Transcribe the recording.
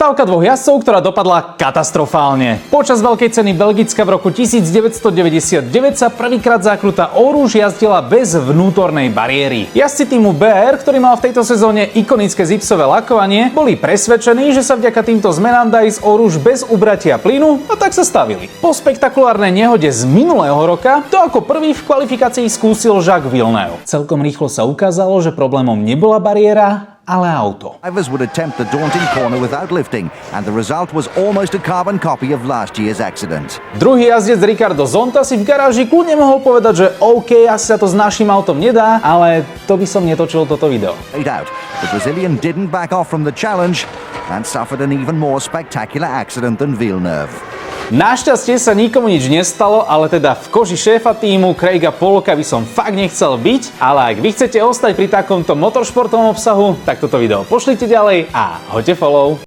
Stávka dvoch jazdcov, ktorá dopadla katastrofálne. Počas veľkej ceny Belgicka v roku 1999 sa prvýkrát zákruta Eau Rouge jazdila bez vnútornej bariéry. Jazdci týmu BR, ktorý mal v tejto sezóne ikonické zipsové lakovanie, boli presvedčení, že sa vďaka týmto zmenám dá ísť Eau Rouge bez ubratia plynu, a tak sa stavili. Po spektakulárnej nehode z minulého roka to ako prvý v kvalifikácii skúsil Jacques Villeneuve. Celkom rýchlo sa ukázalo, že problémom nebola bariéra, ale auto. Drivers would attempt the daunting corner without lifting, and the result was almost a carbon copy of last year's accident. Druhý jazdec Ricardo Zonta si v garáži kľudne mohol povedať, že OK, asi sa to s naším autom nedá, ale to by som netočil toto video. Out. The Brazilian didn't back off from the challenge and suffered an even more spectacular accident than Villeneuve. Našťastie sa nikomu nič nestalo, ale teda v koži šéfa týmu Craiga Pollocka by som fakt nechcel byť, ale ak vy chcete ostať pri takomto motoršportovom obsahu, tak toto video pošlite ďalej a hoďte follow.